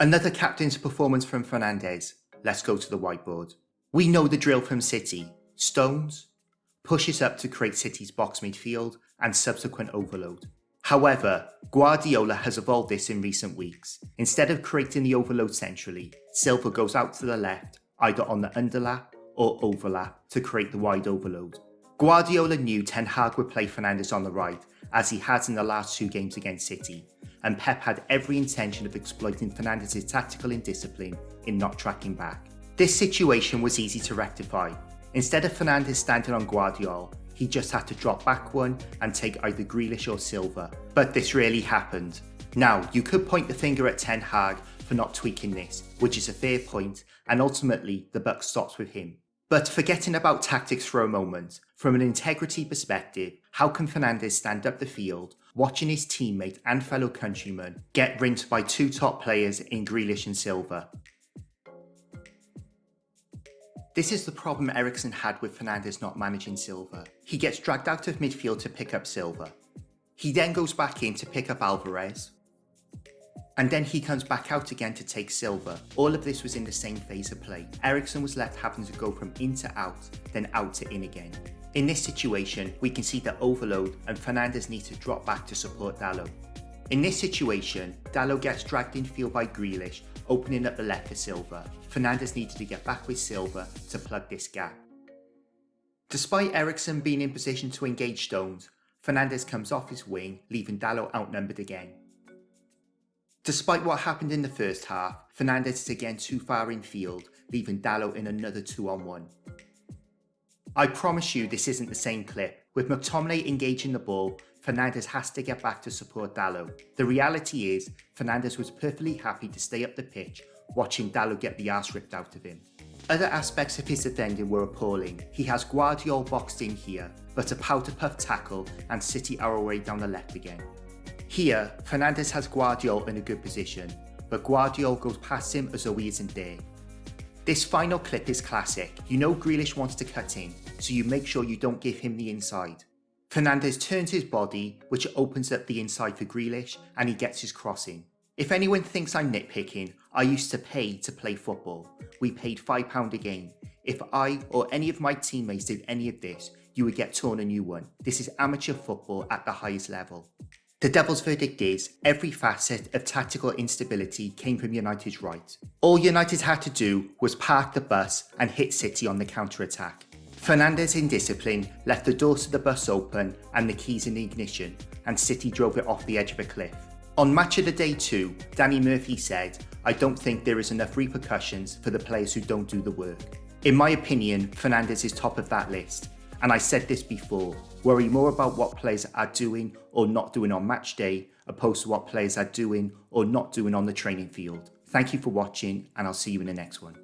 Another captain's performance from Fernandes. Let's go to the whiteboard. We know the drill from City. Stones, pushes up to create City's box midfield and subsequent overload. However, Guardiola has evolved this in recent weeks. Instead of creating the overload centrally, Silva goes out to the left, either on the underlap or overlap to create the wide overload. Guardiola knew Ten Hag would play Fernandes on the right, as he has in the last 2 games against City, and Pep had every intention of exploiting Fernandes' tactical indiscipline in not tracking back. This situation was easy to rectify. Instead of Fernandes standing on Guardiola, he just had to drop back one and take either Grealish or Silva, but this really happened. Now, you could point the finger at Ten Hag for not tweaking this, which is a fair point, and ultimately the buck stops with him. But forgetting about tactics for a moment, from an integrity perspective, how can Fernandes stand up the field, watching his teammate and fellow countryman get rinsed by 2 top players in Grealish and Silva? This is the problem Eriksen had with Fernandes not managing Silva. He gets dragged out of midfield to pick up Silva. He then goes back in to pick up Alvarez. And then he comes back out again to take Silva. All of this was in the same phase of play. Eriksen was left having to go from in to out, then out to in again. In this situation, we can see the overload and Fernandes needs to drop back to support Dalot. In this situation, Dalot gets dragged in field by Grealish, opening up the left for Silva. Fernandes needed to get back with Silva to plug this gap. Despite Eriksen being in position to engage Stones, Fernandes comes off his wing, leaving Dalot outnumbered again. Despite what happened in the first half, Fernandes is again too far in field, leaving Dalot in another 2-on-1. I promise you this isn't the same clip. With McTominay engaging the ball, Fernandes has to get back to support Dalot. The reality is, Fernandes was perfectly happy to stay up the pitch, watching Dalot get the arse ripped out of him. Other aspects of his defending were appalling. He has Guardiola boxed in here, but a powder puff tackle and City are away down the left again. Here, Fernandes has Guardiola in a good position, but Guardiola goes past him as though he isn't there. This final clip is classic. You know Grealish wants to cut in, so you make sure you don't give him the inside. Fernandes turns his body, which opens up the inside for Grealish, and he gets his cross in. If anyone thinks I'm nitpicking, I used to pay to play football. We paid £5 a game. If I or any of my teammates did any of this, you would get torn a new one. This is amateur football at the highest level. The devil's verdict is, every facet of tactical instability came from United's right. All United had to do was park the bus and hit City on the counter-attack. Fernandes' indiscipline left the doors to the bus open and the keys in the ignition, and City drove it off the edge of a cliff. On Match of the Day 2, Danny Murphy said, "I don't think there is enough repercussions for the players who don't do the work." In my opinion, Fernandes is top of that list. And I said this before, worry more about what players are doing or not doing on match day, opposed to what players are doing or not doing on the training field. Thank you for watching, and I'll see you in the next one.